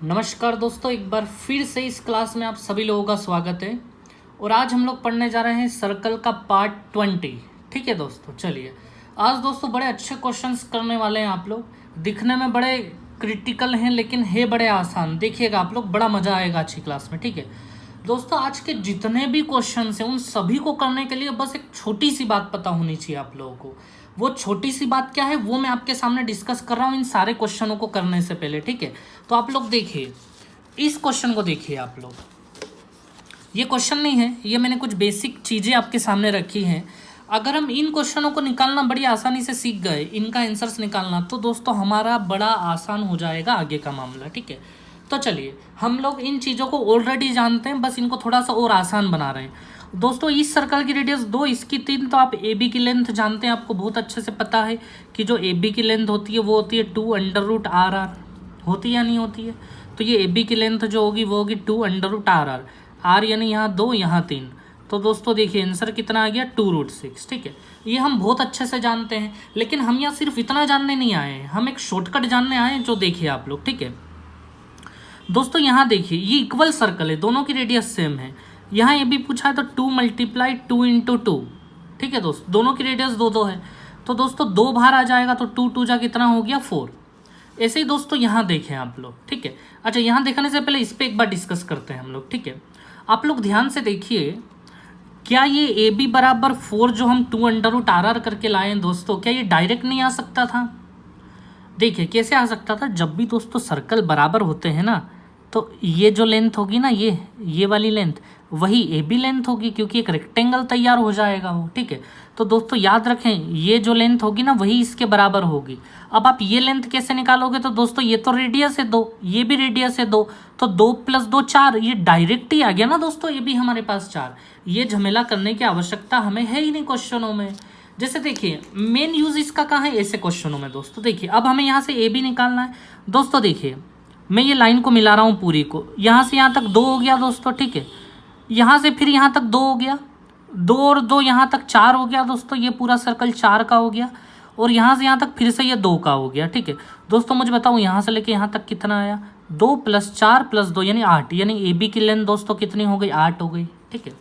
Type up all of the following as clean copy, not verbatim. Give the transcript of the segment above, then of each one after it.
नमस्कार दोस्तों, एक बार फिर से इस क्लास में आप सभी लोगों का स्वागत है। और आज हम लोग पढ़ने जा रहे हैं सर्कल का पार्ट 20। ठीक है दोस्तों, चलिए आज दोस्तों बड़े अच्छे क्वेश्चंस करने वाले हैं। आप लोग दिखने में बड़े क्रिटिकल हैं लेकिन है बड़े आसान। देखिएगा आप लोग, बड़ा मज़ा आएगा अच्छी क्लास में। ठीक है दोस्तों, आज के जितने भी क्वेश्चंस हैं उन सभी को करने के लिए बस एक छोटी सी बात पता होनी चाहिए आप लोगों को। वो छोटी सी बात क्या है वो मैं आपके सामने डिस्कस कर रहा हूँ इन सारे क्वेश्चनों को करने से पहले। ठीक है, तो आप लोग देखिए, इस क्वेश्चन को देखिए आप लोग। ये क्वेश्चन नहीं है, ये मैंने कुछ बेसिक चीज़ें आपके सामने रखी हैं। अगर हम इन क्वेश्चनों को निकालना बड़ी आसानी से सीख गए, इनका आंसर्स निकालना, तो दोस्तों हमारा बड़ा आसान हो जाएगा आगे का मामला। ठीक है, तो चलिए हम लोग इन चीज़ों को ऑलरेडी जानते हैं, बस इनको थोड़ा सा और आसान बना रहे हैं। दोस्तों इस सर्कल की रेडियस 2, इसकी 3, तो आप ए बी की लेंथ जानते हैं, आपको बहुत अच्छे से पता है कि जो ए बी की लेंथ होती है वो होती है 2√RR। होती या नहीं होती है? तो ये ए बी की लेंथ जो होगी वो होगी 2√RR। आर यानी यहाँ 2 यहाँ 3, तो दोस्तों देखिए आंसर कितना आ गया 2√6। ठीक है, ये हम बहुत अच्छे से जानते हैं, लेकिन हम यहाँ सिर्फ इतना जानने नहीं आए हैं, हम एक शॉर्टकट जानने आए हैं, जो देखिए आप लोग। ठीक है दोस्तों, यहाँ देखिए ये इक्वल सर्कल है, दोनों की रेडियस सेम है। यहाँ ये भी पूछा है तो 2 × 2 × 2। ठीक है दोस्तों, दोनों की रेडियस 2 है, तो दोस्तों 2 बाहर आ जाएगा तो 2 2 जा कितना हो गया 4। ऐसे ही दोस्तों यहाँ देखें आप लोग। ठीक है, अच्छा यहाँ देखने से पहले इस पर एक बार डिस्कस करते हैं हम लोग। ठीक है, आप लोग ध्यान से देखिए, क्या ये ए बी बराबर 4 जो हम 2√RR करके लाए हैं दोस्तों, क्या ये डायरेक्ट नहीं आ सकता था? देखिए कैसे आ सकता था, जब भी दोस्तों सर्कल बराबर होते हैं ना, तो ये जो लेंथ होगी ना, ये वाली लेंथ वही ए बी लेंथ होगी, क्योंकि एक रेक्टेंगल तैयार हो जाएगा वो। ठीक है, तो दोस्तों याद रखें, ये जो लेंथ होगी ना वही इसके बराबर होगी। अब आप ये लेंथ कैसे निकालोगे, तो दोस्तों ये तो रेडियस है 2, ये भी रेडियस है 2, तो 2 + 2 4, ये डायरेक्ट ही आ गया ना दोस्तों, ये भी हमारे पास 4। ये झमेला करने की आवश्यकता हमें है ही नहीं क्वेश्चनों में। जैसे देखिए मेन यूज इसका कहाँ है, ऐसे क्वेश्चनों में दोस्तों। देखिए अब हमें यहाँ से ए बी निकालना है दोस्तों। देखिए मैं ये लाइन को मिला रहा हूँ पूरी को, यहाँ से यहाँ तक 2 हो गया दोस्तों। ठीक है, यहाँ से फिर यहाँ तक 2 हो गया, 2 और 2 यहाँ तक 4 हो गया दोस्तों, ये पूरा सर्कल 4 का हो गया। और यहाँ से यहाँ तक फिर से ये 2 का हो गया। ठीक है दोस्तों, मुझे बताओ यहाँ से लेके यहाँ तक कितना आया, 2 + 4 + 2 यानी 8, यानी ए बी की लेंथ दोस्तों कितनी हो गई, 8 हो गई। ठीक है,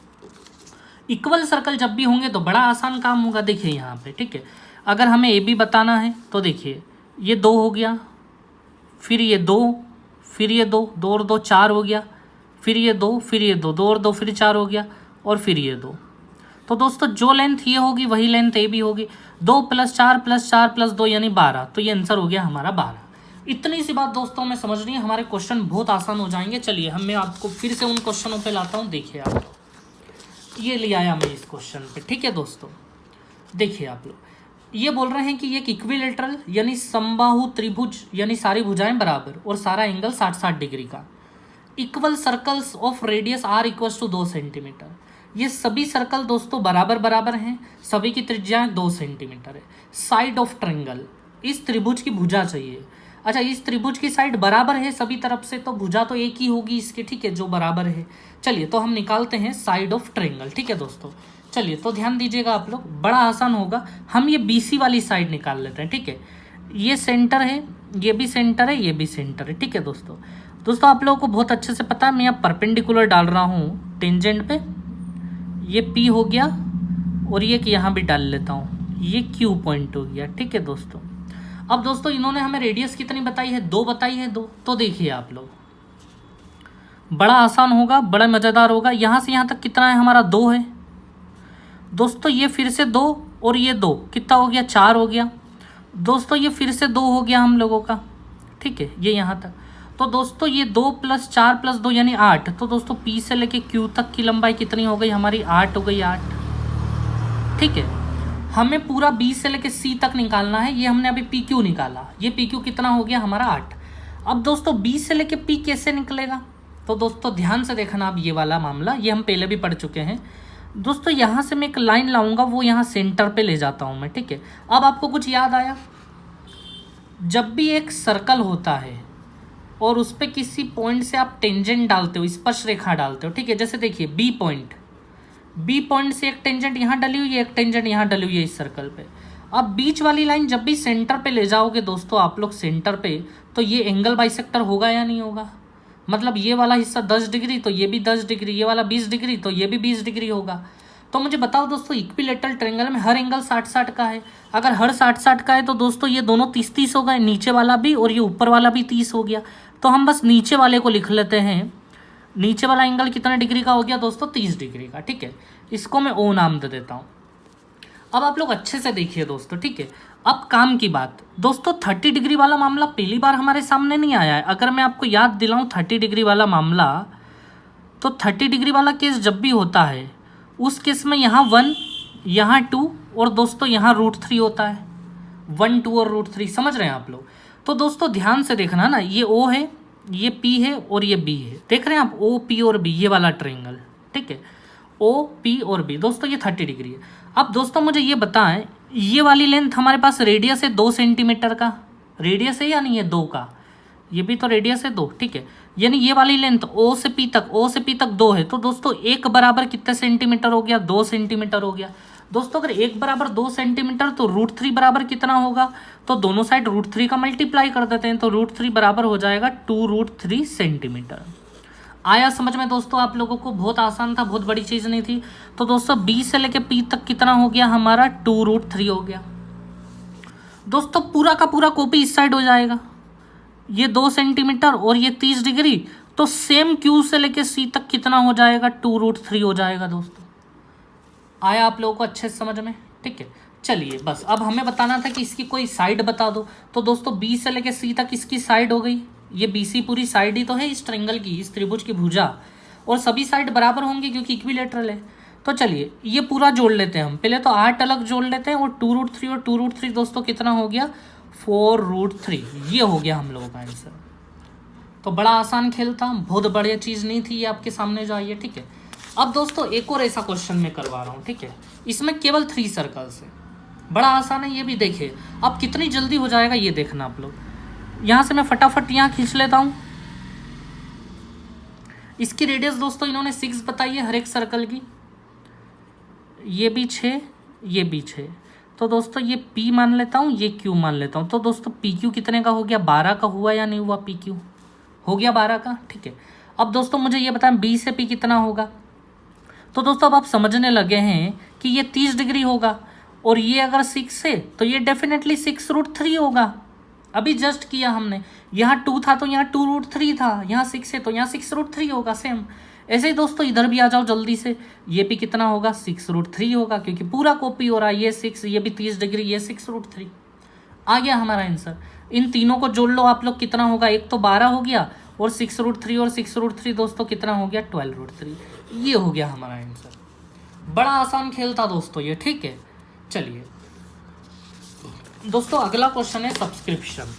इक्वल सर्कल जब भी होंगे तो बड़ा आसान काम होगा। देखिए यहाँ पे, ठीक है, अगर हमें ए बी बताना है तो देखिए ये 2 हो गया, फिर ये 2, फिर ये 2, 2 और 2 4 हो गया, फिर ये 2, फिर ये 2, 2 और 2 फिर 4 हो गया, और फिर ये 2। तो दोस्तों जो लेंथ ये होगी वही लेंथ ए बी होगी। 2 + 4 + 4 + 2 यानी 12, तो ये आंसर हो गया हमारा 12। इतनी सी बात दोस्तों में समझनी है, हमारे क्वेश्चन बहुत आसान हो जाएंगे। चलिए मैं आपको फिर से उन क्वेश्चनों पे लाता हूँ। देखिए आप, ये ले आया मैं इस क्वेश्चन पे। ठीक है दोस्तों, देखिए आप लोग, ये बोल रहे हैं कि एक इक्विलेटरल यानी समबाहु त्रिभुज, यानी सारी भुजाएं बराबर और सारा एंगल 60-60 डिग्री का, equal circles of radius r = 2 centimetre. ये सभी सर्कल दोस्तों बराबर बराबर हैं, सभी की त्रिज्या 2 सेंटीमीटर है। साइड ऑफ ट्रायंगल, इस त्रिभुज की भुजा चाहिए। अच्छा, इस त्रिभुज की साइड बराबर है सभी तरफ से, तो भुजा तो एक ही होगी इसकी। ठीक है, जो बराबर है। चलिए तो हम निकालते हैं साइड ऑफ ट्रायंगल। ठीक है दोस्तों, चलिए तो ध्यान दीजिएगा आप लोग, बड़ा आसान होगा। हम ये BC वाली साइड निकाल लेते हैं। ठीक है, ये सेंटर है, ये भी सेंटर है, ये भी सेंटर है। ठीक है दोस्तों आप लोगों को बहुत अच्छे से पता है, मैं यहाँ परपेंडिकुलर डाल रहा हूँ टेंजेंट पे। ये P हो गया, और ये यहाँ भी डाल लेता हूँ, ये Q पॉइंट हो गया। ठीक है दोस्तों, अब दोस्तों इन्होंने हमें रेडियस कितनी बताई है, 2 बताई है, 2। तो देखिए आप लोग, बड़ा आसान होगा, बड़ा मज़ेदार होगा। यहाँ से यहाँ तक कितना है हमारा, 2 है दोस्तों। ये फिर से 2 और ये 2 कितना हो गया, 4 हो गया दोस्तों। ये फिर से 2 हो गया हम लोगों का। ठीक है, ये यहाँ तक, तो दोस्तों ये 2 + 4 + 2 यानी 8। तो दोस्तों P से लेके Q तक की लंबाई कितनी हो गई हमारी, 8 हो गई, 8। ठीक है, हमें पूरा B से लेके C तक निकालना है। ये हमने अभी PQ निकाला, ये PQ कितना हो गया हमारा, 8। अब दोस्तों B से लेके P कैसे निकलेगा, तो दोस्तों ध्यान से देखना आप ये वाला मामला, ये हम पहले भी पढ़ चुके हैं दोस्तों। यहाँ से मैं एक लाइन लाऊंगा, वो यहाँ सेंटर पे ले जाता हूँ मैं। ठीक है, अब आपको कुछ याद आया, जब भी एक सर्कल होता है और उस पर किसी पॉइंट से आप टेंजेंट डालते हो, स्पर्श रेखा डालते हो। ठीक है, जैसे देखिए बी पॉइंट से एक टेंजेंट यहाँ डली हुई है, एक टेंजेंट यहाँ डली हुई है इस सर्कल पे। अब बीच वाली लाइन जब भी सेंटर पे ले जाओगे दोस्तों आप लोग, सेंटर पे, तो ये एंगल बाइसेक्टर होगा या नहीं होगा, मतलब ये वाला हिस्सा 10 डिग्री तो ये भी 10 डिग्री, ये वाला 20 डिग्री तो ये भी 20 डिग्री होगा। तो मुझे बताओ दोस्तों, इक्विलेटरल ट्रायंगल में हर एंगल 60-60 का है। अगर हर 60-60 का है तो दोस्तों ये दोनों 30-30 हो गए, नीचे वाला भी और ये ऊपर वाला भी 30 हो गया। तो हम बस नीचे वाले को लिख लेते हैं। नीचे वाला एंगल कितने डिग्री का हो गया दोस्तों? 30 डिग्री का। ठीक है, इसको मैं ओ नाम दे देता हूँ। अब आप लोग अच्छे से देखिए दोस्तों, ठीक है। अब काम की बात दोस्तों, 30 डिग्री वाला मामला पहली बार हमारे सामने नहीं आया है। अगर मैं आपको याद दिलाऊं 30 डिग्री वाला मामला, तो 30 डिग्री वाला केस जब भी होता है उस केस में यहाँ 1, यहाँ 2 और दोस्तों यहाँ √3 होता है। 1, 2 और √3, समझ रहे हैं आप लोग? तो दोस्तों ध्यान से देखना ना, ये O है, ये P है और ये B है। देख रहे हैं आप, O, P और B, ये वाला ट्रायंगल। ठीक है, O, P और B दोस्तों ये 30 डिग्री है। अब दोस्तों मुझे ये बताएं, ये वाली लेंथ हमारे पास रेडियस है 2 सेंटीमीटर का, रेडियस है या नहीं है 2 का? ये भी तो रेडियस है 2। ठीक है, यानी ये वाली लेंथ O से P तक 2 है। तो दोस्तों 1 बराबर कितने सेंटीमीटर हो गया? 2 सेंटीमीटर हो गया। दोस्तों अगर 1 बराबर 2 सेंटीमीटर तो √3 बराबर कितना होगा? तो दोनों साइड √3 का मल्टीप्लाई कर देते हैं, तो √3 बराबर हो जाएगा 2√3 सेंटीमीटर। आया समझ में दोस्तों आप लोगों को? बहुत आसान था, बहुत बड़ी चीज़ नहीं थी। तो दोस्तों B से लेके P तक कितना हो गया हमारा? 2√3 हो गया। दोस्तों पूरा का पूरा कॉपी इस साइड हो जाएगा, ये 2 सेंटीमीटर और ये 30 डिग्री, तो सेम Q से लेके C तक कितना हो जाएगा? 2√3 हो जाएगा दोस्तों। आया आप लोगों को अच्छे से समझ में? ठीक है, चलिए बस अब हमें बताना था कि इसकी कोई साइड बता दो। तो दोस्तों B से लेके C तक इसकी साइड हो गई, ये BC पूरी साइड ही तो है इस ट्रायंगल की, इस त्रिभुज की भुजा, और सभी साइड बराबर होंगी क्योंकि इक्विलेटरल है। तो चलिए ये पूरा जोड़ लेते हैं हम। पहले तो 8 अलग जोड़ लेते हैं, और 2√3 और 2√3 दोस्तों कितना हो गया? 4√3। ये हो गया हम लोगों का आंसर। तो बड़ा आसान खेल था, बहुत बढ़िया चीज़ नहीं थी ये आपके सामने जो आई है। ठीक है, अब दोस्तों एक और ऐसा क्वेश्चन मैं करवा रहा हूँ। ठीक है, इसमें केवल 3 सर्कल्स है, बड़ा आसान है ये भी। देखिए अब कितनी जल्दी हो जाएगा ये देखना आप लोग। यहाँ से मैं फटाफट यहाँ खींच लेता हूँ। इसकी रेडियस दोस्तों इन्होंने 6 बताई है हर एक सर्कल की, ये भी 6, ये भी 6। तो दोस्तों ये P मान लेता हूँ, ये Q मान लेता हूँ। तो दोस्तों PQ कितने का हो गया? 12 का हुआ या नहीं हुआ? PQ हो गया 12 का। ठीक है, अब दोस्तों मुझे ये बताएं B से P कितना होगा? तो दोस्तों अब आप समझने लगे हैं कि ये 30 डिग्री होगा, और ये अगर 6 है तो ये डेफिनेटली 6√3 होगा। अभी जस्ट किया हमने, यहाँ 2 था तो यहाँ 2√3 था, यहाँ 6 है तो यहाँ 6√3 होगा। सेम ऐसे ही दोस्तों इधर भी आ जाओ जल्दी से, ये भी कितना होगा? 6√3 होगा, क्योंकि पूरा कॉपी हो रहा है। ये 6, ये भी 30 डिग्री, ये 6√3 आ गया हमारा आंसर। इन तीनों को जोड़ लो आप लोग, कितना होगा? एक तो 12 हो गया, और 6√3 और 6√3 दोस्तों कितना हो गया? 12√3। ये हो गया हमारा आंसर। बड़ा आसान खेल था दोस्तों ये। ठीक है, चलिए दोस्तों अगला क्वेश्चन है सब्सक्रिप्शन।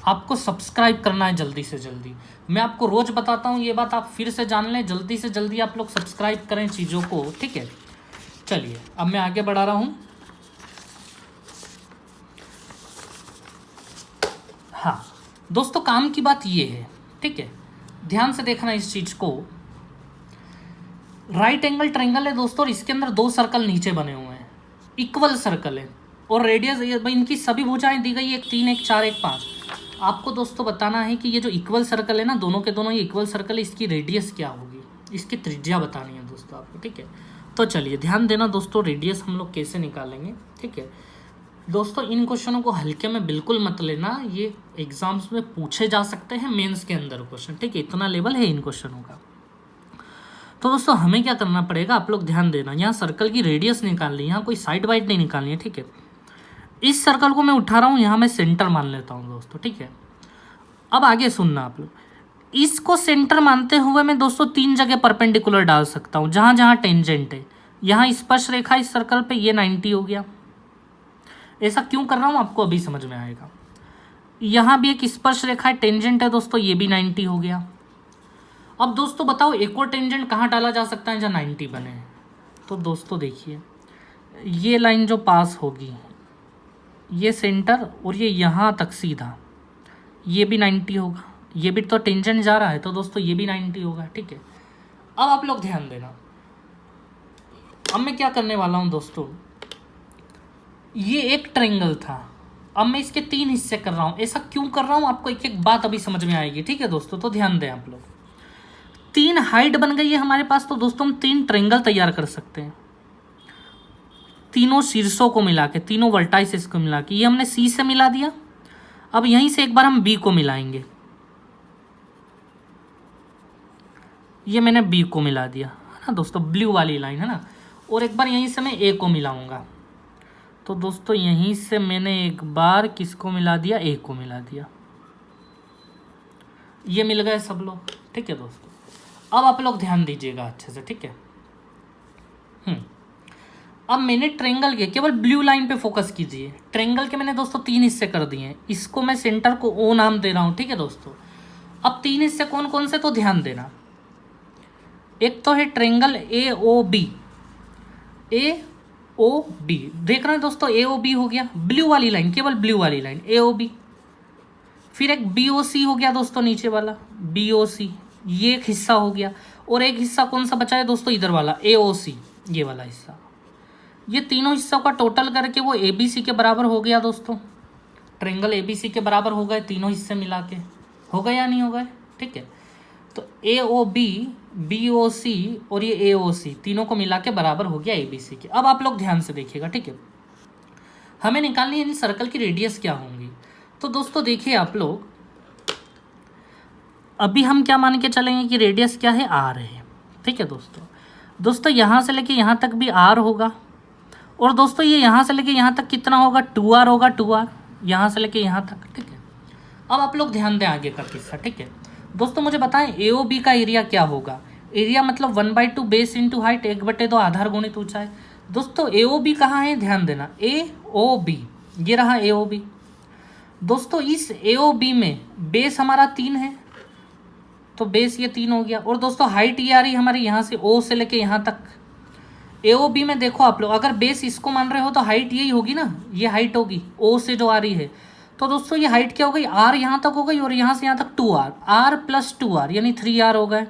आपको सब्सक्राइब करना है जल्दी से जल्दी। मैं आपको रोज बताता हूँ ये बात, आप फिर से जान लें। जल्दी से जल्दी आप लोग सब्सक्राइब करें चीज़ों को। ठीक है, चलिए अब मैं आगे बढ़ा रहा हूँ। हाँ दोस्तों, काम की बात ये है, ठीक है, ध्यान से देखना इस चीज़ को। राइट एंगल ट्रायंगल है दोस्तों, और इसके अंदर 2 सर्कल नीचे बने हुए हैं, इक्वल सर्कल है, और रेडियस इनकी सभी भुजाएं दी गई, 1 3 1 4 1 5। आपको दोस्तों बताना है कि ये जो इक्वल सर्कल है ना, दोनों के दोनों ये इक्वल सर्कल है, इसकी रेडियस क्या होगी, इसकी त्रिज्या बतानी है दोस्तों आपको। ठीक है, तो चलिए ध्यान देना दोस्तों, रेडियस हम लोग कैसे निकालेंगे। ठीक है दोस्तों, इन क्वेश्चनों को हल्के में बिल्कुल मत लेना, ये एग्जाम्स में पूछे जा सकते हैं, मेंस के अंदर क्वेश्चन। ठीक है, इतना लेवल है इन क्वेश्चनों का। तो दोस्तों हमें क्या करना पड़ेगा, आप लोग ध्यान देना। यहाँ सर्कल की रेडियस निकालनी है, यहाँ कोई साइड वाइड नहीं निकालनी है। ठीक है, इस सर्कल को मैं उठा रहा हूँ, यहाँ मैं सेंटर मान लेता हूँ दोस्तों। ठीक है, अब आगे सुनना आप लोग। इसको सेंटर मानते हुए मैं दोस्तों 3 जगह परपेंडिकुलर डाल सकता हूँ, जहाँ जहाँ टेंजेंट है। यहाँ स्पर्श रेखा इस सर्कल पे, ये 90 हो गया। ऐसा क्यों कर रहा हूँ आपको अभी समझ में आएगा। यहाँ भी एक स्पर्श रेखा है, टेंजेंट है दोस्तों, ये भी 90 हो गया। अब दोस्तों बताओ एक और टेंजेंट कहाँ डाला जा सकता है जहाँ 90 बने। तो दोस्तों देखिए, ये लाइन जो पास होगी, ये सेंटर और ये यहाँ तक सीधा, ये भी 90 होगा। ये भी तो टेंजेंट जा रहा है, तो दोस्तों ये भी 90 होगा। ठीक है, अब आप लोग ध्यान देना। अब मैं क्या करने वाला हूँ दोस्तों, ये एक ट्रायंगल था, अब मैं इसके 3 हिस्से कर रहा हूँ। ऐसा क्यों कर रहा हूँ आपको एक एक बात अभी समझ में आएगी। ठीक है दोस्तों, तो ध्यान दें आप लोग। तीन हाइट बन गई है हमारे पास, तो दोस्तों हम तीन ट्रायंगल तैयार कर सकते हैं तीनों शीर्षों को मिला के, तीनों वर्टाइसेस को मिला के। ये हमने सी से मिला दिया। अब यहीं से एक बार हम बी को मिलाएंगे, ये मैंने बी को मिला दिया है ना दोस्तों, ब्लू वाली लाइन है ना। और एक बार यहीं से मैं ए को मिलाऊंगा, तो दोस्तों यहीं से मैंने एक बार किसको मिला दिया, ए को मिला दिया। ये मिल गए सब लोग, ठीक है दोस्तों। अब आप लोग ध्यान दीजिएगा अच्छे से, ठीक है। अब मैंने ट्रायंगल के केवल ब्लू लाइन पे फोकस कीजिए। ट्रायंगल के मैंने दोस्तों तीन हिस्से कर दिए हैं, इसको मैं सेंटर को ओ नाम दे रहा हूँ, ठीक है दोस्तों। अब तीन हिस्से कौन कौन से, तो ध्यान देना। एक तो है triangle A O B, A O B, देख रहे हैं दोस्तों, ए ओ बी हो गया, ब्लू वाली लाइन, केवल ब्लू वाली लाइन ए ओ बी। फिर एक बी ओ सी हो गया दोस्तों, नीचे वाला बी ओ सी, ये एक हिस्सा हो गया। और एक हिस्सा कौन सा बचा है दोस्तों, इधर वाला ए ओ सी, ये वाला हिस्सा। ये तीनों हिस्सों का टोटल करके वो ए बी सी के बराबर हो गया दोस्तों। ट्रायंगल ए बी सी के बराबर हो गए तीनों हिस्से मिला के, हो गए या नहीं हो गए, ठीक है। तो ए ओ बी, बी ओ सी और ये ए ओ सी तीनों को मिला के बराबर हो गया ए बी सी के। अब आप लोग ध्यान से देखिएगा, ठीक है। हमें निकालनी है इन सर्कल की रेडियस क्या होंगी। तो दोस्तों देखिए आप लोग, अभी हम क्या मान के चलेंगे कि रेडियस क्या है, आर है, ठीक है दोस्तों यहाँ से लेके यहाँ तक भी आर होगा। और दोस्तों ये यहाँ से लेके यहाँ तक कितना होगा, 2r होगा, 2r यहाँ से लेके यहाँ तक, ठीक है। अब आप लोग ध्यान दें आगे का किस्सा, ठीक है दोस्तों। मुझे बताएं ए ओ बी का एरिया क्या होगा। एरिया मतलब 1/2 बेस इंटू हाइट, 1/2 आधार गुणित ऊंचाई। दोस्तों ए ओ बी कहाँ है, ध्यान देना, ए ओ बी, ये रहा ए ओ बी। दोस्तों इस ए ओ बी में बेस हमारा 3 है, तो बेस ये 3 हो गया। और दोस्तों हाइट ये आ रही हमारी यहाँ से ओ से लेके यहाँ तक। ए ओ बी में देखो आप लोग, अगर बेस इसको मान रहे हो तो हाइट यही होगी ना, ये हाइट होगी ओ से जो आ रही है। तो दोस्तों ये हाइट क्या हो गई, आर यहाँ तक हो गई और यहाँ से यहाँ तक 2r, आर प्लस 2r यानी 3r हो गए,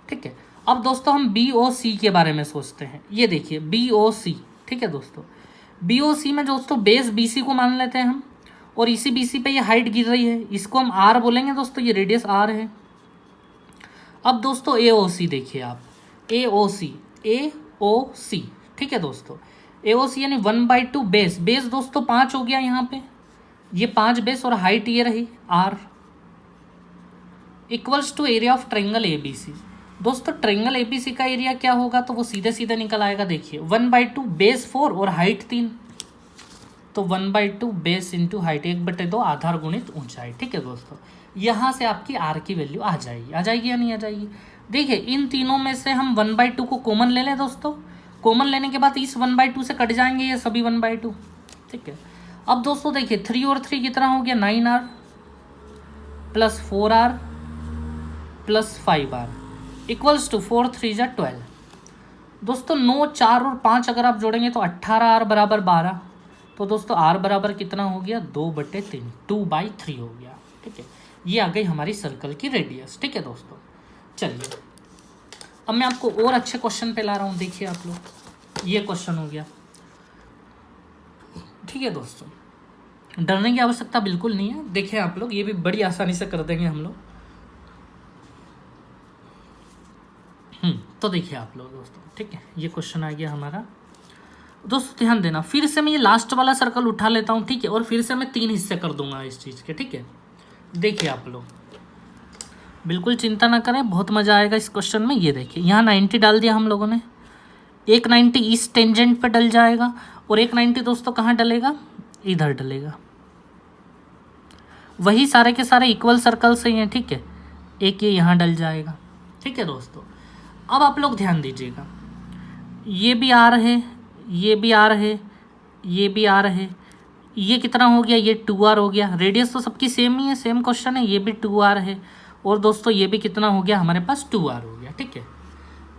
ठीक है। अब दोस्तों हम बी ओ सी के बारे में सोचते हैं। ये देखिए बी ओ सी, ठीक है दोस्तों। बी ओ सी में दोस्तों बेस बी सी को मान लेते हैं हम, और इसी बी सी पे ये हाइट गिर रही है, इसको हम आर बोलेंगे दोस्तों, ये रेडियस आर है। अब दोस्तों ए ओ सी देखिए आप, ए ओ सी, ए ओ सी, ठीक है दोस्तों। ए ओ सी यानी 1/2 बेस, बेस दोस्तों 5 हो गया यहाँ पे, ये 5 बेस और हाइट ये रही R, equals to area of triangle A B C. दोस्तों ट्रायंगल ए बी सी का एरिया क्या होगा, तो वो सीधे सीधे निकल आएगा। देखिए 1/2 बेस 4 और हाइट 3, तो 1/2 बेस इंटू हाइट, 1/2 आधार गुणित ऊंचाई, ठीक है दोस्तों। यहाँ से आपकी आर की वैल्यू आ जाएगी या नहीं आ जाएगी। देखिए इन तीनों में से हम 1/2 को कॉमन ले लें दोस्तों, कॉमन लेने के बाद इस 1/2 से कट जाएंगे ये सभी 1/2, ठीक है। अब दोस्तों देखिए 3 और 3 कितना हो गया, 9r plus 4r plus 5r equals to 4 3 जा 12। दोस्तों 9, 4 और 5 अगर आप जोड़ेंगे तो 18r बराबर 12। तो दोस्तों r बराबर कितना हो गया, 2/3, 2/3 हो गया, ठीक है। ये आ गई हमारी सर्कल की रेडियस, ठीक है दोस्तों। चलिए अब मैं आपको और अच्छे क्वेश्चन पे ला रहा हूँ। देखिए आप लोग, ये क्वेश्चन हो गया, ठीक है दोस्तों। डरने की आवश्यकता बिल्कुल नहीं है। देखिए आप लोग, ये भी बड़ी आसानी से कर देंगे हम लोग। तो देखिए आप लोग दोस्तों, ठीक है, ये क्वेश्चन आ गया हमारा। दोस्तों ध्यान देना, फिर से मैं ये लास्ट वाला सर्कल उठा लेता हूँ, ठीक है, और फिर से मैं 3 हिस्से कर दूंगा इस चीज़ के, ठीक है। देखिए आप लोग बिल्कुल चिंता ना करें, बहुत मज़ा आएगा इस क्वेश्चन में। ये देखिए यहाँ 90 डाल दिया हम लोगों ने, एक 90 इस टेंजेंट पे डल जाएगा और एक 90 दोस्तों कहाँ डलेगा, इधर डलेगा। वही सारे के सारे इक्वल सर्कल से ही हैं, ठीक है। एक ये यहाँ डल जाएगा, ठीक है दोस्तों। अब आप लोग ध्यान दीजिएगा, ये भी आ रहे, ये भी आ रहे, ये भी आ रहे, ये कितना हो गया, ये 2r हो गया। रेडियस तो सबकी सेम ही है, सेम क्वेश्चन है, ये भी 2r है। और दोस्तों ये भी कितना हो गया, हमारे पास 2r हो गया, ठीक है।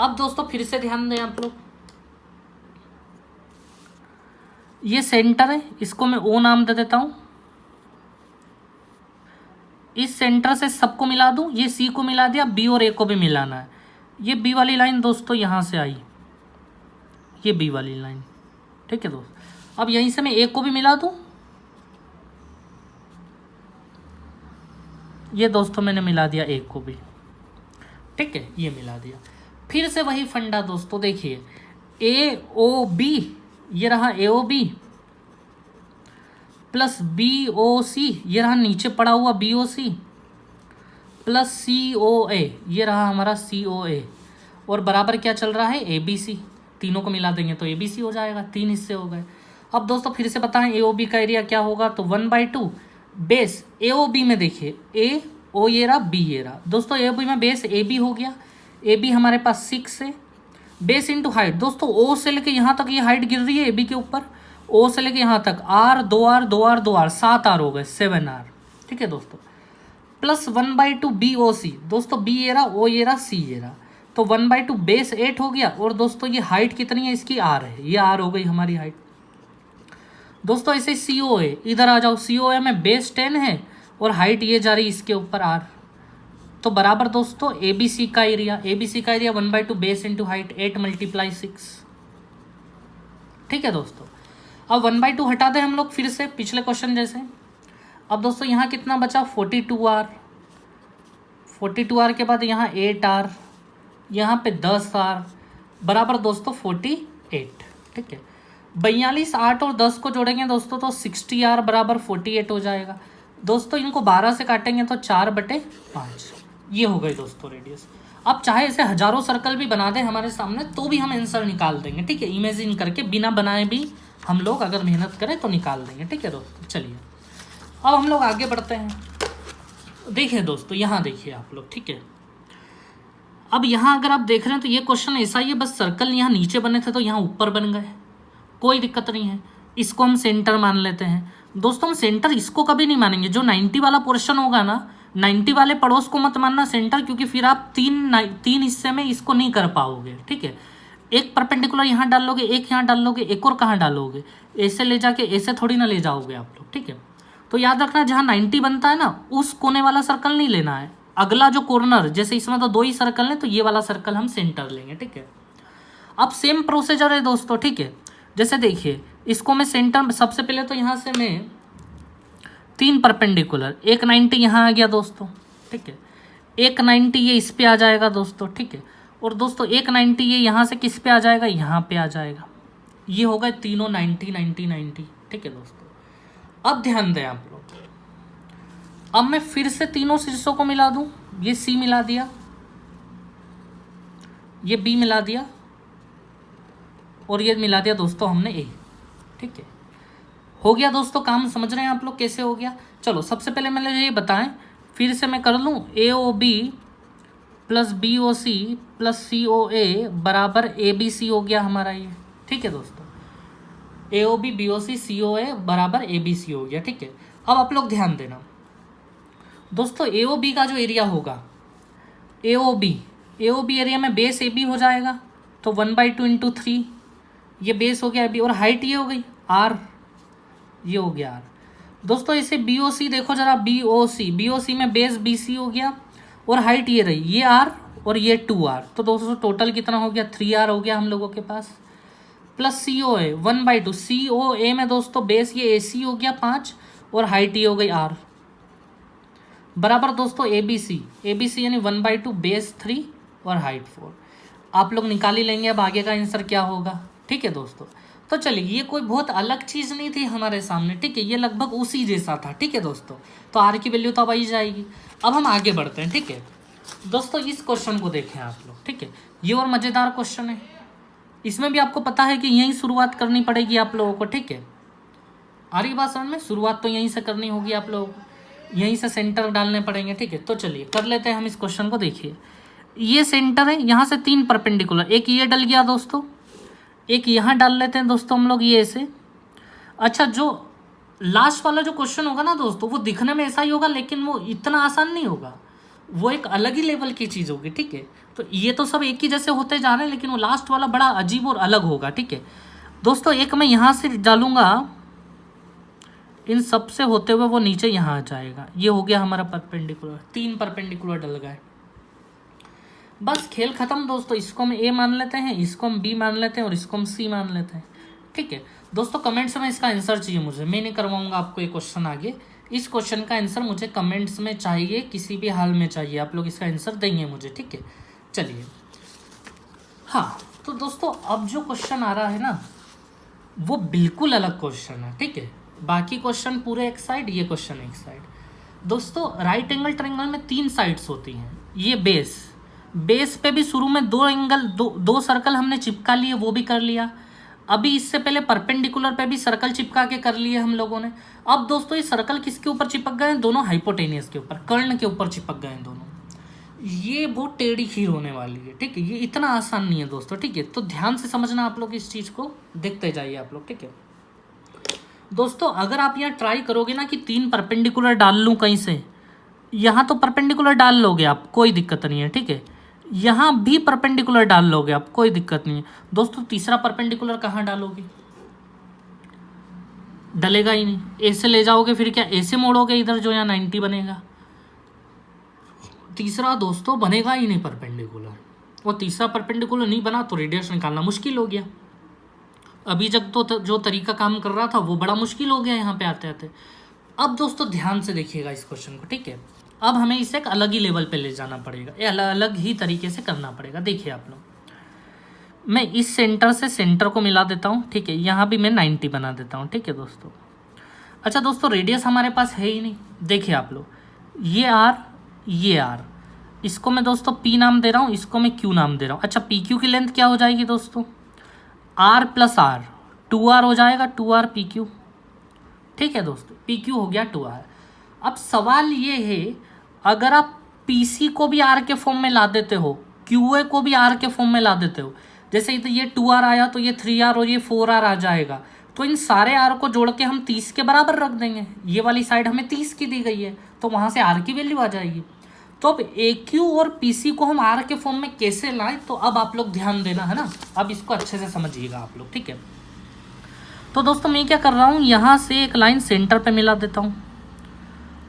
अब दोस्तों फिर से ध्यान दें आप लोग, ये सेंटर है, इसको मैं O नाम दे देता हूँ। इस सेंटर से सबको मिला दूँ, ये C को मिला दिया, B और A को भी मिलाना है। ये B वाली लाइन दोस्तों यहाँ से आई, ये B वाली लाइन, ठीक है दोस्तों। अब यहीं से मैं A को भी मिला दूँ, ये दोस्तों मैंने मिला दिया A को भी, ठीक है, ये मिला दिया। फिर से वही फंडा दोस्तों, देखिए AOB, ये रहा AOB प्लस BOC, ये रहा नीचे पड़ा हुआ BOC प्लस COA, ये रहा हमारा COA, और बराबर क्या चल रहा है ABC। तीनों को मिला देंगे तो ABC हो जाएगा, 3 हिस्से हो गए। अब दोस्तों फिर से बताएं AOB का एरिया क्या होगा, तो 1/2 बेस AOB में देखिए A O ये रहा, B ये रहा। दोस्तों AOB में बेस AB हो गया, AB हमारे पास 6 है, बेस इंटू हाइट। दोस्तों O से लेके यहाँ तक ये हाइट गिर रही है AB के ऊपर, O से लेके यहाँ तक R 2R 2R 2R 7R हो गए, 7R, ठीक है दोस्तों। प्लस 1/2 BOC, दोस्तों B ये रहा, O ये रहा, C ये रहा, तो 1/2 बेस 8 हो गया। और दोस्तों ये हाइट कितनी है इसकी, R है, ये R हो गई हमारी हाइट। दोस्तों ऐसे COA, इधर आ जाओ, COA में बेस 10 है और हाइट ये जा रही इसके ऊपर R, तो बराबर दोस्तों ABC का एरिया, ABC का एरिया 1/2 बेस इंटू हाइट, 8 × 6, ठीक है दोस्तों। अब 1/2 हटा दें हम लोग फिर से पिछले क्वेश्चन जैसे। अब दोस्तों यहाँ कितना बचा, 42R, 42R के बाद यहाँ 8R, यहाँ पे 10R, बराबर दोस्तों 48, ठीक है। 42, 8 और 10 को जोड़ेंगे दोस्तों तो 60R बराबर 48 हो जाएगा। दोस्तों इनको 12 से काटेंगे तो 4/5, ये हो गई दोस्तों रेडियस। अब चाहे इसे हजारों सर्कल भी बना दें हमारे सामने तो भी हम आंसर निकाल देंगे, ठीक है। इमेजिन करके बिना बनाए भी हम लोग अगर मेहनत करें तो निकाल देंगे, ठीक है दोस्तों। चलिए अब हम लोग आगे बढ़ते हैं। देखिए दोस्तों यहाँ देखिए आप लोग, ठीक है। अब यहाँ अगर आप देख रहे हैं तो ये क्वेश्चन ऐसा ही है, बस सर्कल यहाँ नीचे बने थे तो यहाँ ऊपर बन गए, कोई दिक्कत नहीं है। इसको हम सेंटर मान लेते हैं। दोस्तों हम सेंटर इसको कभी नहीं मानेंगे, जो 90 वाला पोर्शन होगा ना, 90 वाले पड़ोस को मत मानना सेंटर, क्योंकि फिर आप तीन हिस्से में इसको नहीं कर पाओगे, ठीक है। एक परपेंडिकुलर यहाँ डाल लोगे, एक यहाँ डाल लोगे, एक और कहाँ डालोगे, ऐसे ले जाके ऐसे थोड़ी ना ले जाओगे आप लोग, ठीक है। तो याद रखना जहाँ 90 बनता है ना उस कोने वाला सर्कल नहीं लेना है, अगला जो कॉर्नर, जैसे इसमें तो 2 ही सर्कल है तो ये वाला सर्कल हम सेंटर लेंगे, ठीक है। अब सेम प्रोसीजर है दोस्तों, ठीक है। जैसे देखिए इसको मैं सेंटर, सबसे पहले तो यहाँ से मैं 3 परपेंडिकुलर, एक 90 यहाँ आ गया दोस्तों, ठीक है। एक 90 ये इस पे आ जाएगा दोस्तों, ठीक है। और दोस्तों एक 90 ये यहाँ से किस पे आ जाएगा, यहाँ पे आ जाएगा। ये हो गए तीनों 90 90 90, ठीक है दोस्तों। अब ध्यान दें आप लोग, अब मैं फिर से तीनों शीर्षों को मिला दूं, ये C मिला दिया, ये B मिला दिया और ये मिला दिया दोस्तों हमने A, ठीक है। हो गया दोस्तों काम, समझ रहे हैं आप लोग कैसे हो गया। चलो सबसे पहले मैंने ये बताएं, फिर से मैं कर लूँ, AOB plus BOC plus COA बराबर ABC हो गया हमारा ये, ठीक है दोस्तों। AOB BOC COA बराबर ABC हो गया, ठीक है। अब आप लोग ध्यान देना दोस्तों, AOB का जो एरिया होगा, AOB एरिया में बेस AB हो जाएगा, तो 1/2 × 3, ये बेस हो गया AB और हाइट ये हो गई R, ये हो गया R। दोस्तों इसे BOC देखो जरा, BOC में बेस BC हो गया और हाइट ये रही, ये R और ये 2R, तो दोस्तों टोटल कितना हो गया, 3R हो गया हम लोगों के पास। प्लस COA 1/2, COA में दोस्तों बेस ये AC हो गया 5 और हाइट ये हो गई R, बराबर दोस्तों ABC यानी 1/2 बेस 3 और हाइट 4। आप लोग निकाल ही लेंगे अब आगे का आंसर क्या होगा, ठीक है दोस्तों। तो चलिए ये कोई बहुत अलग चीज़ नहीं थी हमारे सामने, ठीक है, ये लगभग उसी जैसा था, ठीक है दोस्तों। तो R की वैल्यू तो अब आ ही जाएगी। अब हम आगे बढ़ते हैं, ठीक है दोस्तों। इस क्वेश्चन को देखें आप लोग, ठीक है, ये और मज़ेदार क्वेश्चन है। इसमें भी आपको पता है कि यहीं शुरुआत करनी पड़ेगी आप लोगों को, ठीक है। आ रही बात समझ में, शुरुआत तो यहीं से करनी होगी आप लोगों को, यहीं से सेंटर डालने पड़ेंगे, ठीक है। तो चलिए कर लेते हैं हम इस क्वेश्चन को। देखिए ये सेंटर है, यहाँ से 3 परपेंडिकुलर, एक ये डल गया दोस्तों, एक यहाँ डाल लेते हैं दोस्तों हम लोग ये ऐसे। अच्छा जो लास्ट वाला जो क्वेश्चन होगा ना दोस्तों, वो दिखने में ऐसा ही होगा लेकिन वो इतना आसान नहीं होगा, वो एक अलग ही लेवल की चीज़ होगी, ठीक है। तो ये तो सब एक ही जैसे होते जा रहे हैं, लेकिन वो लास्ट वाला बड़ा अजीब और अलग होगा, ठीक है दोस्तों। एक मैं यहाँ से डालूंगा, इन सब से होते हुए वो नीचे यहाँ आ जाएगा, ये हो गया हमारा परपेंडिकुलर, 3 परपेंडिकुलर डल गए, बस खेल खत्म दोस्तों। इसको हम A मान लेते हैं, इसको हम B मान लेते हैं और इसको हम C मान लेते हैं, ठीक है दोस्तों। कमेंट्स में इसका आंसर चाहिए मुझे, मैं नहीं करवाऊंगा आपको ये क्वेश्चन आगे। इस क्वेश्चन का आंसर मुझे कमेंट्स में चाहिए, किसी भी हाल में चाहिए, आप लोग इसका आंसर देंगे मुझे, ठीक है। चलिए, हाँ तो दोस्तों अब जो क्वेश्चन आ रहा है ना वो बिल्कुल अलग क्वेश्चन है, ठीक है। बाकी क्वेश्चन पूरे एक साइड, ये क्वेश्चन एक साइड। दोस्तों राइट एंगल ट्रायंगल में 3 साइड्स होती हैं। ये बेस पे भी शुरू में 2 एंगल, दो सर्कल हमने चिपका लिए, वो भी कर लिया। अभी इससे पहले परपेंडिकुलर पे भी सर्कल चिपका के कर लिए हम लोगों ने। अब दोस्तों ये सर्कल किसके ऊपर चिपक गए हैं? दोनों हाइपोटेनियस के ऊपर, कर्ण के ऊपर चिपक गए हैं दोनों। ये बहुत टेढ़ी खीर होने वाली है, ठीक है। ये इतना आसान नहीं है दोस्तों, ठीक है। तो ध्यान से समझना आप लोग, इस चीज़ को देखते जाइए आप लोग, ठीक है। दोस्तों अगर आप यहाँ ट्राई करोगे ना कि 3 परपेंडिकुलर डाल लूँ कहीं से, यहाँ तो परपेंडिकुलर डाल लोगे आप, कोई दिक्कत नहीं है, ठीक है। यहाँ भी परपेंडिकुलर डाल लोगे आप, कोई दिक्कत नहीं है। दोस्तों तीसरा परपेंडिकुलर कहाँ डालोगे? डलेगा ही नहीं। ए से ले जाओगे, फिर क्या ए से मोड़ोगे इधर, जो यहाँ 90 बनेगा। तीसरा दोस्तों बनेगा ही नहीं परपेंडिकुलर, और तीसरा परपेंडिकुलर नहीं बना तो रेडियस निकालना मुश्किल हो गया। अभी जब तो जो तरीका काम कर रहा था वो बड़ा मुश्किल हो गया यहाँ पे आते आते। अब दोस्तों ध्यान से देखिएगा इस क्वेश्चन को, ठीक है। अब हमें इसे एक अलग ही लेवल पे ले जाना पड़ेगा, ये अलग अलग ही तरीके से करना पड़ेगा। देखिए आप लोग, मैं इस सेंटर से सेंटर को मिला देता हूँ, ठीक है। यहाँ भी मैं 90 बना देता हूँ, ठीक है दोस्तों। अच्छा दोस्तों रेडियस हमारे पास है ही नहीं। देखिए आप लोग, ये आर, इसको मैं दोस्तों पी नाम दे रहा हूँ, इसको मैं क्यू नाम दे रहा हूँ। अच्छा पी क्यू की लेंथ क्या हो जाएगी दोस्तों? आर प्लस आर, 2r हो जाएगा, 2r पी क्यू, ठीक है दोस्तों। पी क्यू हो गया 2r। अब सवाल ये है, अगर आप पी सी को भी आर के फॉर्म में ला देते हो, क्यू ए को भी आर के फॉर्म में ला देते हो, जैसे ये 2r आया तो ये 3r और ये 4r आ जाएगा, तो इन सारे आर को जोड़ के हम 30 के बराबर रख देंगे। ये वाली साइड हमें 30 की दी गई है, तो वहाँ से आर की वैल्यू आ जाएगी। तो अब ए क्यू और पी सी को हम आर के फॉर्म में कैसे लाएं, तो अब आप लोग ध्यान देना है ना। अब इसको अच्छे से समझिएगा आप लोग, ठीक है। तो दोस्तों मैं क्या कर रहा हूँ, यहाँ से एक लाइन सेंटर पे मिला देता हूँ,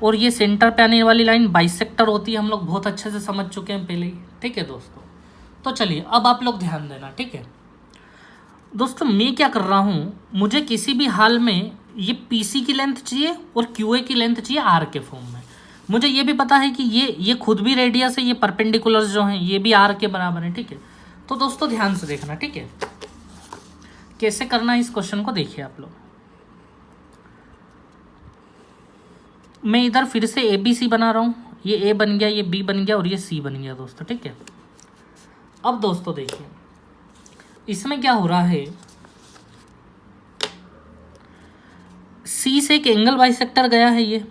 और ये सेंटर पे आने वाली लाइन बाइसेक्टर होती है, हम लोग बहुत अच्छे से समझ चुके हैं पहले ही, ठीक है दोस्तों। तो चलिए अब आप लोग ध्यान देना, ठीक है दोस्तों। मैं क्या कर रहा हूँ, मुझे किसी भी हाल में ये पी सी की लेंथ चाहिए और क्यू ए की लेंथ चाहिए आर के फॉर्म में। मुझे ये भी पता है कि ये खुद भी रेडियस है, ये परपेंडिकुलर जो हैं ये भी आर के बराबर है, ठीक है। तो दोस्तों ध्यान से देखना, ठीक है, कैसे करना है इस क्वेश्चन को। देखिए आप लोग, मैं इधर फिर से ए बी सी बना रहा हूँ, ये ए बन गया, ये बी बन गया और ये सी बन गया दोस्तों, ठीक है। अब दोस्तों देखिए इसमें क्या हो रहा है, सी से एक एंगल बाइसेक्टर गया है, ये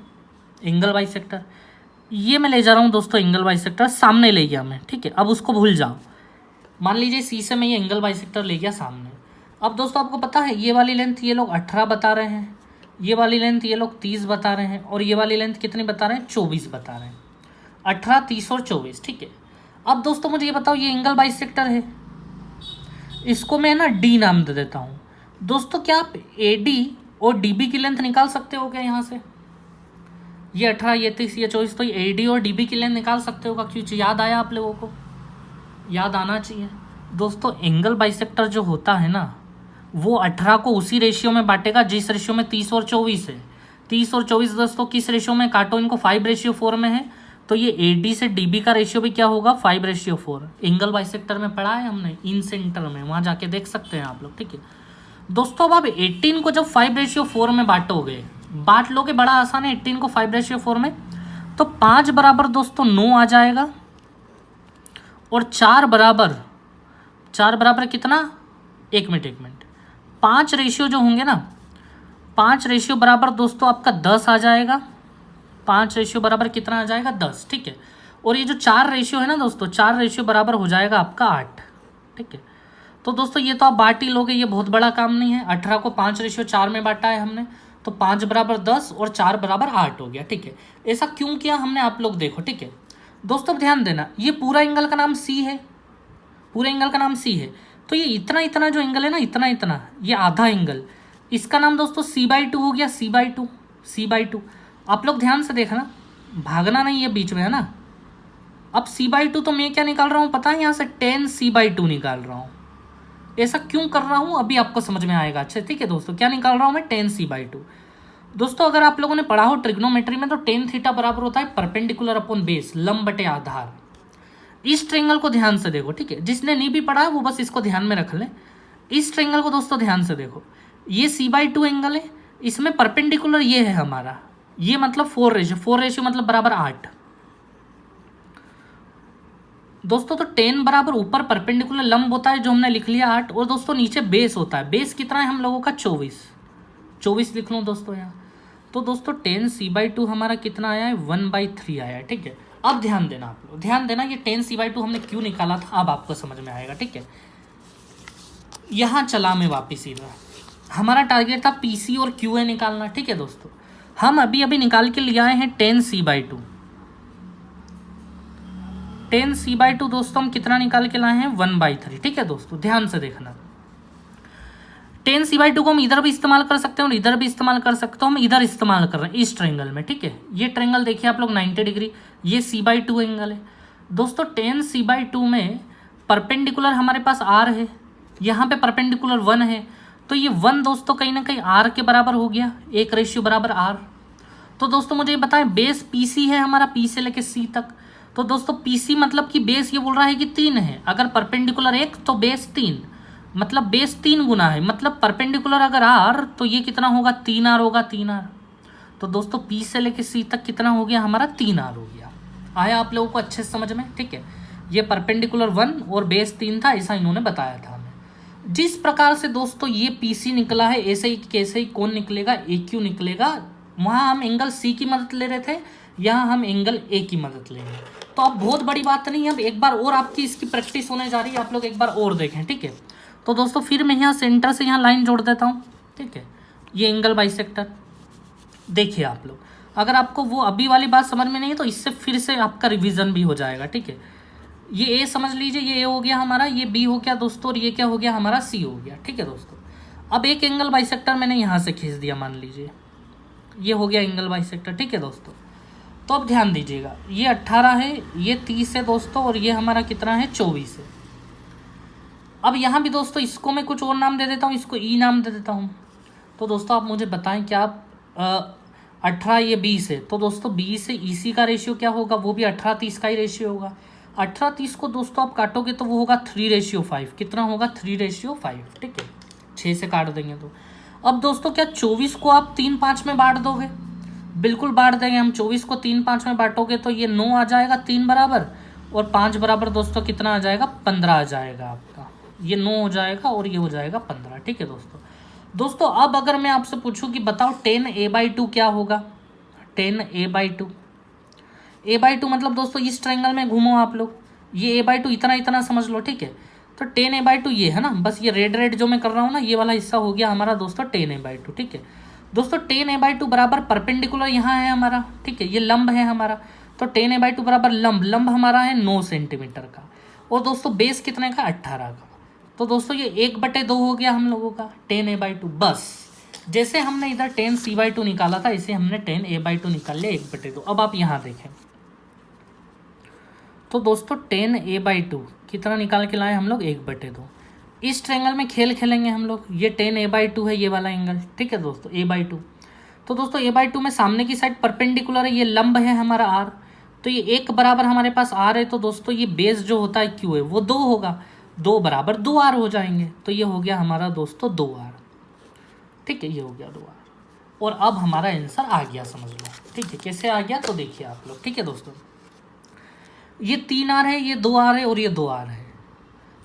एंगल बाइसेक्टर, ये मैं ले जा रहा हूँ दोस्तों एंगल बाइसेक्टर, सामने ले गया मैं, ठीक है। अब उसको भूल जाओ, मान लीजिए सी से मैं ये एंगल बाइसेक्टर ले गया सामने। अब दोस्तों आपको पता है ये वाली लेंथ ये लोग 18 बता रहे हैं, ये वाली लेंथ ये लोग 30 बता रहे हैं, और ये वाली लेंथ कितनी बता रहे हैं? 24 बता रहे हैं। 18, 30 और 24, ठीक है। अब दोस्तों मुझे ये बताओ, ये एंगल बाइसेक्टर है, इसको मैं ना डी नाम दे देता हूँ। दोस्तों क्या आप ए डी और डी बी की लेंथ निकाल सकते हो क्या यहाँ से? ये 18, ये 30, ये 24, तो ये ए डी और डी बी की लेंथ निकाल सकते हो क्या? क्यों, याद आया आप लोगों को? याद आना चाहिए दोस्तों। एंगल बाइसेक्टर जो होता है ना वो 18 को उसी रेशियो में बांटेगा जिस रेशियो में 30 और 24 है। 30 और 24 दोस्तों किस रेशियो में? काटो इनको, 5:4 में है, तो ये ए डी से डी बी का रेशियो भी क्या होगा? 5:4। एंगल बाइसेक्टर में पढ़ा है हमने, इन सेंटर में, वहाँ जाके देख सकते हैं आप लोग, ठीक है दोस्तों। अब आप 18 को जब 5:4 में बांटोगे, बांट लोगे, बड़ा आसान है, 18 को 5:4 में, तो 5 बराबर दोस्तों 9 आ जाएगा, और 4 बराबर कितना? एक मिनट 5 रेशियो जो होंगे ना, 5 रेशियो बराबर दोस्तों आपका 10 आ जाएगा। 5 रेशियो बराबर कितना आ जाएगा? 10, ठीक है। और ये जो 4 रेशियो है ना दोस्तों, 4 रेशियो बराबर हो जाएगा आपका 8, ठीक है। तो दोस्तों ये तो आप बांट ही लोगे, ये बहुत बड़ा काम नहीं है। 18 को 5:4 में बांटा है हमने, तो 5 बराबर 10 और 4 बराबर 8 हो गया, ठीक है। ऐसा क्यों किया हमने, आप लोग देखो, ठीक है दोस्तों। ध्यान देना, ये पूरा एंगल का नाम सी है, पूरे एंगल का नाम सी है, तो ये इतना जो एंगल है ना, इतना ये आधा एंगल, इसका नाम दोस्तों c/2 हो गया, c/2। आप लोग ध्यान से देखना, भागना नहीं है बीच में, है ना। अब c/2 तो मैं क्या निकाल रहा हूँ पता है, यहाँ से 10 c/2 निकाल रहा हूँ। ऐसा क्यों कर रहा हूँ अभी आपको समझ में आएगा, अच्छा ठीक है दोस्तों। क्या निकाल रहा हूँ मैं? 10 c/2। दोस्तों अगर आप लोगों ने पढ़ा हो ट्रिग्नोमेट्री में, तो tan थीटा बराबर होता है परपेंडिकुलर अपॉन बेस, लंब बटे आधार। इस ट्रायंगल को ध्यान से देखो, ठीक है, जिसने नहीं भी पढ़ा है वो बस इसको ध्यान में रख ले। इस ट्रायंगल को दोस्तों ध्यान से देखो, ये C/2 एंगल है, इसमें परपेंडिकुलर ये है हमारा, ये मतलब 4 रेशियो मतलब बराबर 8 दोस्तों। तो 10 बराबर ऊपर परपेंडिकुलर लंब होता है जो हमने लिख लिया 8, और दोस्तों नीचे बेस होता है। बेस कितना है हम लोगों का 24 लिख लूँ दोस्तों यहाँ। तो दोस्तों 10C/2 हमारा कितना आया है 1/3 आया है, ठीक है। अब ध्यान देना आप लोग, ध्यान देना, ये 10C/2 हमने क्यों निकाला था अब आपको समझ में आएगा, ठीक है। यहाँ चला मैं वापिस इधर, हमारा टारगेट था PC और QA निकालना, ठीक है दोस्तों। हम अभी अभी निकाल के ले आए हैं 10C/2। 10C/2 दोस्तों हम कितना निकाल के लाए हैं 1/3, ठीक है दोस्तों, ध्यान से देखना। 10C/2 को हम इधर भी इस्तेमाल कर सकते हैं और इधर भी इस्तेमाल कर सकते हो। हम इधर इस्तेमाल कर रहे हैं इस ट्रायंगल में, ठीक है। ये ट्रायंगल देखिए आप लोग 90 डिग्री, ये C/2 एंगल है दोस्तों। 10C/2 में परपेंडिकुलर हमारे पास R है, यहाँ पे परपेंडिकुलर 1 है, तो ये 1 दोस्तों कहीं ना कहीं R के बराबर हो गया, 1 बराबर R। तो दोस्तों मुझे बताएं, बेस PC है हमारा, P से लेके C तक। तो दोस्तों PC मतलब कि बेस ये बोल रहा है कि 3 है, अगर परपेंडिकुलर 1 तो बेस 3, मतलब बेस 3 गुना है, मतलब परपेंडिकुलर अगर R तो ये कितना होगा 3R होगा, 3R। तो दोस्तों P से लेके C तक कितना हो गया हमारा 3R हो गया। आया आप लोगों को अच्छे से समझ में, ठीक है। ये परपेंडिकुलर 1 और बेस 3 था, ऐसा इन्होंने बताया था हमें। जिस प्रकार से दोस्तों ये PC निकला है, ऐसे ही कैसे ही कौन निकलेगा, AQ निकलेगा। वहाँ हम एंगल C की मदद ले रहे थे, यहाँ हम एंगल A की मदद लेंगे। तो अब बहुत बड़ी बात नहीं है, अब एक बार और आपकी इसकी प्रैक्टिस होने जा रही है, आप लोग एक बार और देखें, ठीक है। तो दोस्तों फिर मैं यहाँ सेंटर से यहाँ लाइन जोड़ देता हूँ, ठीक है। ये एंगल बाइसेक्टर देखिए आप लोग, अगर आपको वो अभी वाली बात समझ में नहीं है तो इससे फिर से आपका रिवीजन भी हो जाएगा, ठीक है। ये A समझ लीजिए, ये A हो गया हमारा, ये B हो गया दोस्तों, और ये क्या हो गया हमारा C हो गया, ठीक है दोस्तों। अब एक एंगल बाइसेक्टर मैंने यहाँ से खींच दिया, मान लीजिए ये हो गया एंगल बाइसेक्टर, ठीक है दोस्तों। तो अब ध्यान दीजिएगा, ये 18 है, ये 30 है दोस्तों, और ये हमारा कितना है 24 है। अब यहाँ भी दोस्तों इसको मैं कुछ और नाम दे देता हूँ, इसको E नाम दे देता हूँ। तो दोस्तों आप मुझे बताएं क्या आप 18 ये 20 है, तो दोस्तों 20 से EC का रेशियो क्या होगा, वो भी 18-30 का ही रेशियो होगा। 18-30 को दोस्तों आप काटोगे तो वो होगा 3:5, कितना होगा 3:5, ठीक है, 6 से काट देंगे तो। अब दोस्तों क्या 24 को आप 3-5 में बांट दोगे, बिल्कुल बांट देंगे हम। 24 को 3-5 में बांटोगे तो ये 9 आ जाएगा 3 बराबर, और 5 बराबर दोस्तों कितना आ जाएगा 15 आ जाएगा आपका, ये 9 हो जाएगा और ये हो जाएगा 15, ठीक है दोस्तों। अब अगर मैं आपसे पूछूं कि बताओ 10A/2 क्या होगा, 10A/2 मतलब दोस्तों इस ट्रायंगल में घूमो आप लोग, ये A/2 इतना समझ लो, ठीक है। तो 10A/2 ये है ना, बस ये रेड जो मैं कर रहा हूँ ना, ये वाला हिस्सा हो गया हमारा दोस्तों 10A/2, ठीक है दोस्तों। 10A/2 बराबर परपेंडिकुलर यहाँ है हमारा, ठीक है, ये लंब है हमारा। तो 10A/2 बराबर लंब हमारा है 9 सेंटीमीटर का, और दोस्तों बेस कितने का 18 का। तो दोस्तों ये 1/2 हो गया हम लोगों का 10A/2। बस जैसे हमने इधर 10C/2 निकाला था, इसे हमने 10A/2 निकाल लिया 1/2। अब आप यहाँ देखें तो दोस्तों 10A/2 कितना निकाल के लाए हम लोग 1/2। इस ट्रायंगल में खेल खेलेंगे हम लोग, ये 10A/2 है ये वाला एंगल, ठीक है दोस्तों A/2। तो दोस्तों A/2 में सामने की साइड परपेंडिकुलर है, ये लंब है हमारा R, तो ये 1 बराबर हमारे पास R है। तो दोस्तों ये बेस जो होता है Q है वो 2 होगा, 2 बराबर 2R हो जाएंगे। तो ये हो गया हमारा दोस्तों 2R, ठीक है, ये हो गया 2R। और अब हमारा आंसर आ गया, समझ लो, ठीक है। कैसे आ गया तो देखिए आप लोग, ठीक है दोस्तों, ये 3R है, ये 2R है और ये 2R है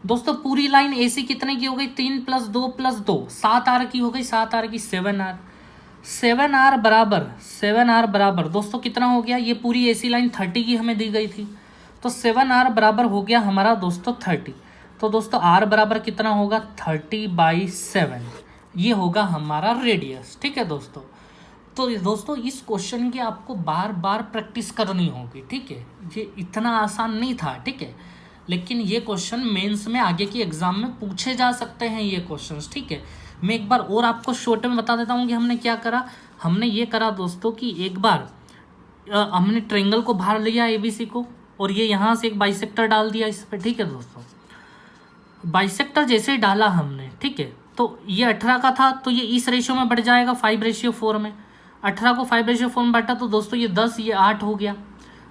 दोस्तों। पूरी लाइन AC कितने की हो गई 3 + 2 + 2 7R की हो गई, 7R की 7R। 7R बराबर दोस्तों कितना हो गया, ये पूरी AC लाइन 30 की हमें दी गई थी, तो 7R बराबर हो गया हमारा दोस्तों 30। तो दोस्तों R बराबर कितना होगा 30/7, ये होगा हमारा रेडियस, ठीक है दोस्तों। तो दोस्तों इस क्वेश्चन की आपको बार बार प्रैक्टिस करनी होगी, ठीक है, ये इतना आसान नहीं था, ठीक है, लेकिन ये क्वेश्चन मेंस में आगे की एग्जाम में पूछे जा सकते हैं ये क्वेश्चंस, ठीक है। मैं एक बार और आपको शॉर्ट में बता देता हूँ कि हमने क्या करा। हमने ये करा दोस्तों कि एक बार हमने ट्रायंगल को बाहर लिया ABC को, और ये यहाँ से एक बाइसेक्टर डाल दिया इस पर, ठीक है दोस्तों। बाइसेक्टर जैसे ही डाला हमने, ठीक है, तो ये 18 का था, तो ये इस रेशियो में बढ़ जाएगा 5:4 में। 18 को 5:4 में बांटा तो दोस्तों ये 10, ये 8 हो गया।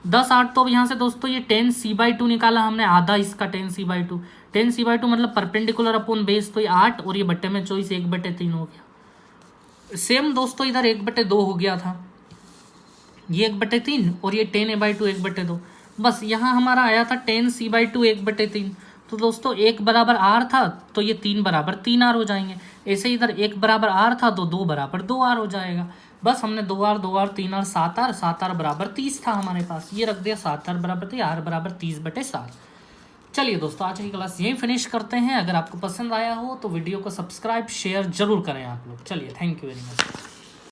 10/8 तो अब यहाँ से दोस्तों ये 10c/2 निकाला हमने, आधा इसका 10c/2, 10c/2 मतलब परपेंडिकुलर अपॉन बेस, तो ये 8 और ये बट्टे में 24, 1/3 हो गया। सेम दोस्तों इधर 1/2 हो गया था, ये 1/3 और ये 10a/2 1/2। बस यहाँ हमारा आया था 10c/2 1/3। तो दोस्तों 1 बराबर r था तो ये 3 बराबर 3r हो जाएंगे। ऐसे इधर 1 बराबर r था तो 2 बराबर 2r हो जाएगा। बस हमने 2r 2r 3r 7r बराबर 30 था हमारे पास, ये रख दिया 7r बराबर 30, r बराबर 30/7। चलिए दोस्तों आज की क्लास यहीं फिनिश करते हैं। अगर आपको पसंद आया हो तो वीडियो को सब्सक्राइब शेयर जरूर करें आप लोग। चलिए थैंक यू वेरी मच।